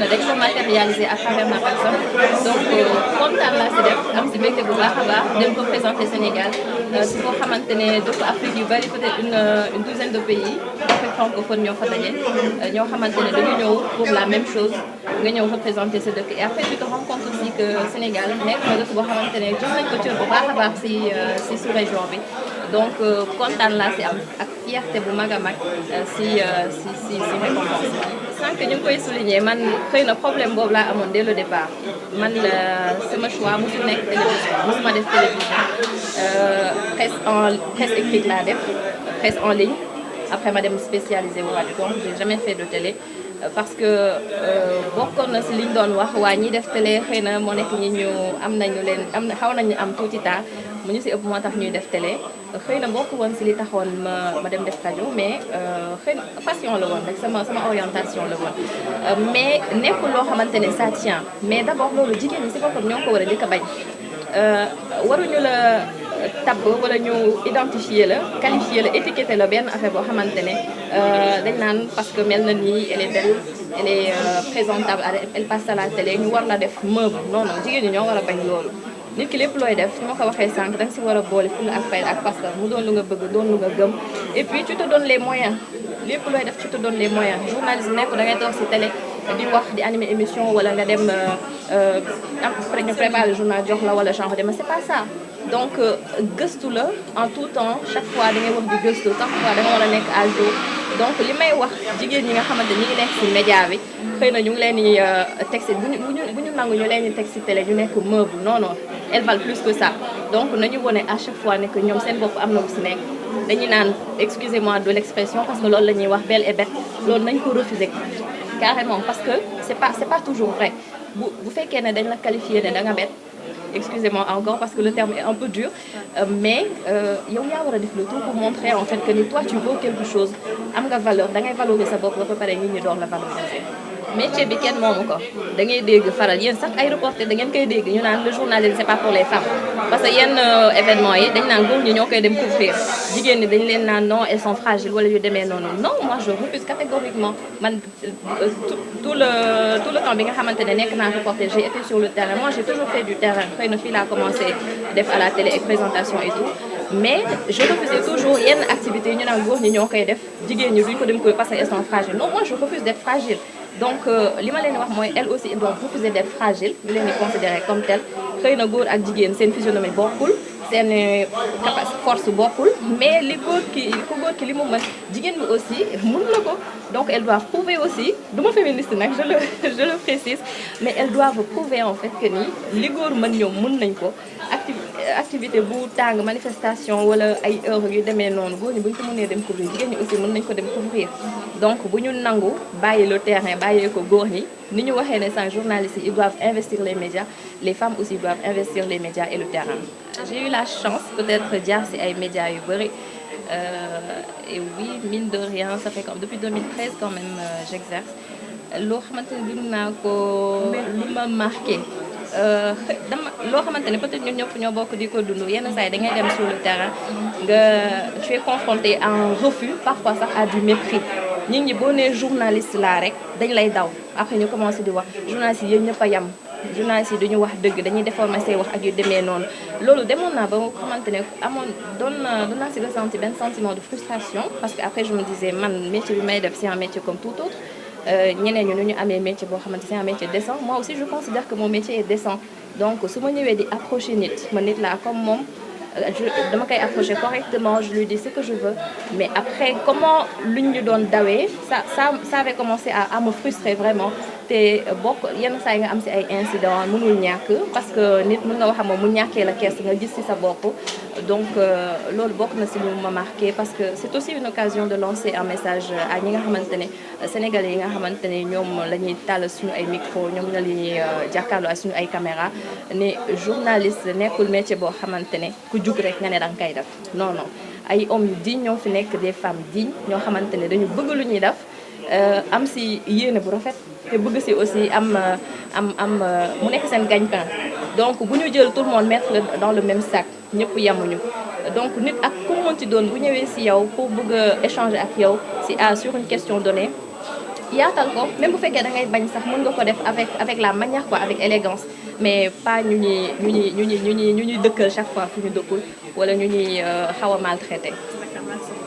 ne dañ ko matérialiser à travers ma personne donc kontaan laa si def am si mbégte bu baax a baax dem ko présenter Sénégal si foo xamante ne dëkk Afrique yu bari peut-être une douzaine de pays Afrique francophone ñoo fa daje ñoo xamante ne dañu ñëw pour la même chose nga ñëw représenter sa dëkk et après tu te rends compte aussi que Sénégal nekk na dëkk boo xamante ne jox nañ ko cër bu baax a baax si sous-région bi donc kontaan laa si am ak fierté bu mag a mag si récompense sànq ñu ngi koy souligner man xëy na problème boobu laa amoon dès le départ man sama choix mosul nekk télévision mosuma def télévision presse écrite laa def presse en ligne après ma dem spécialisé wu rajo donc j'ai jamais fait de télé parce que bokkoon na si liñ doon wax waa ñi def télé xëy na moo nekk ñi ñu am nañu leen xaw nañu am tuuti temps mu ñu si ëpp moo tax ñuy def télé xëy na bokk woon si li taxoon ma dem def rajo mais xëy na passion la woon rek sama orientation la woon mais nekkul loo xamante ne ça tient mais d'abord loolu jigéen ñi si boppam ñoo ko war a di ko bañ waruñu la tabb wala ñu identifier la qualifier la étiqueter la benn affaire boo xamante ne dañ naan parce que mel na nii elle est belle elle est présentable elle passe à la télé ñu war la def meuble non non jigéen ñi ñoo war a bañ loolu nit ki lépp looy def su ma ko waxee sànq danga si war a boole fulla ak fayda ak parce que mu doon lu nga bëgg doon lu nga gëm et puis tu te donnes les moyens lépp looy def tu te donnes les moyens journaliste nekk da ngay toog si télé di wax di animer émission wala nga dem après ñu préparer le journal jox la wala genre dema c'est pas ça donc gëstu la en tout temps chaque fois da ngay wax di gëstu chaque fois da nga war a nekk à jour donc li may wax jigéen ñi nga xamante ñi ngi nekk ci média bi xëy na ñu ngi leen di teg ci bu ñu nangu ñu leen di teg ci télé ñu nekk meuble non non elles valent plus que ça donc nañu wone à chaque fois ne que ñoom seen bopp am na lu ci nekk dañuy naan excusez-moi de l'expression parce que loolu la ñuy wax belle et bête loolu nañ ko refuser carrément parce que c'est pas toujours vrai bu fekkee ne dañ la qualifier ne da nga bête excusez-moi encore parce que le terme est un peu dur mais yow yaa war a def le tout pour montrer en fait que ni toi tu vaux quelque chose am nga valeur da ngay valoriser sa bopp ba pare nit ñi door la valoriser métier bi kenn moomu ko da ngay dégg faral yéen sax ay reporter da ngeen koy dégg ñu naan le journalisme c'est pas pour les femmes parce que yenn événements yi dañ naan góor ñi ñoo koy dem couvrir jigéen ñi dañ leen naan non elles sont fragiles wala yu demee noonu non moi je refuse catégoriquement man tout le temps bi nga xamante ne nekk naa reporter j'ai été sur le terrain moi j'ai toujours fait du terrain xëy na fii laa commencé def à la télé et présentation et tout mais je refusais toujours yenn activités yi ñu naan góor ñi ñoo koy def jigéen ñi duñ ko dem koy parce que elles sont fragiles non moi je refuse d'être fragile donc li ma leen di wax mooy elles aussi elles doivent refuser d'être fragiles ñu leen di considérer comme tel xëy na góor ak jigéen seen physionomie bokkul seen force bokkul mais ku góor ki li mu mën jigéen bi aussi mën na ko donc elles doivent prouver aussi du ma féministe nag je le précise mais elles doivent prouver en fait que ni li góor mën ñoom mën nañ ko activité bu tàng manifestation wala ay heures yu demee noonu góor ñi bu ñu ko mënee dem couvrir jigéen ñi aussi mën nañ ko dem couvrir donc bu ñu nangu bàyyi le terrain bàyyee ko góor ñi ni ñu waxee ne sans journalistes yi ils doivent investir les médias les femmes aussi doivent investir les médias et le terrain j'ai eu la chance peut-être jaar ci ay médias yu bëri et oui mine de rien ça fait comme depuis 2013 quand même j'exerce loo xamante ne dund naa ko lu ma marqué loo xamante ne peut-être ñun ñëpp ñoo bokk di ko dund yenn saa yi da ngay dem sur le terrain nga tu es confronté à un refus parfois sax à du mépris nit ñi boo nee journaliste laa rek dañ lay daw après ñu commencé di wax journaliste yi yéen ñëpp a yem journaliste yi duñu wax dëgg dañuy déformer say wax ak yu demee noonu loolu demoon naa ba nga xamante ne doon naa si ressenti benn sentiment de frustration parce que après je me disais man métier bi may def c'est un métier comme tout autre ñeneen ñu nu ñu amee métier boo xamante c'est un métier décent moi aussi je considère que mon métier est décent donc su ma ñëwee di approcher nit ma nit laa comme moom dama koy approcher correctement je lui dis ce que je veux mais après comment luñ ñu doon dawee ça avait commencé à me frustrer vraiment te bokk yenn saa yi nga am ci ay incidents mënul ñàkk parce que nit mën nga wax moom mu ñàkkee la kees nga gis ci sa bopp donc loolu bokk na ci lu ma marqué parce que c'est aussi une occasion de lancer un message à ñi nga xamante ne sénégalais yi nga xamante ne ñoom la ñuy tàll suñu ay micro ñoom la ñuy jàkkaarloo ak suñu ay caméra ne journaliste nekkul métier boo xamante ne ku jug rek nga ne danga koy def non non ay hommes yu dignes ñoo fi nekk des femmes dignes ñoo xamante ne dañu bëgg lu ñuy def am ci yéene bu rafet te bëgg ci aussi am mu nekk seen gagne-pain donc bu ñu jël tout le monde mettre dans le même sac ñëpp yemuñu donc nit ak ku mu mënti doon bu ñëwee ci yow pour bëgg a échanger ak yow sur une question donnée yaatal ko même bu fekkee da ngay bañ sax mën nga ko def avec la manière quoi avec élégance mais pas ñu ñuy dëkkal chaque fois fu ñu dëkkul wala ñu ñuy xaw a maltraité. D'accord, merci.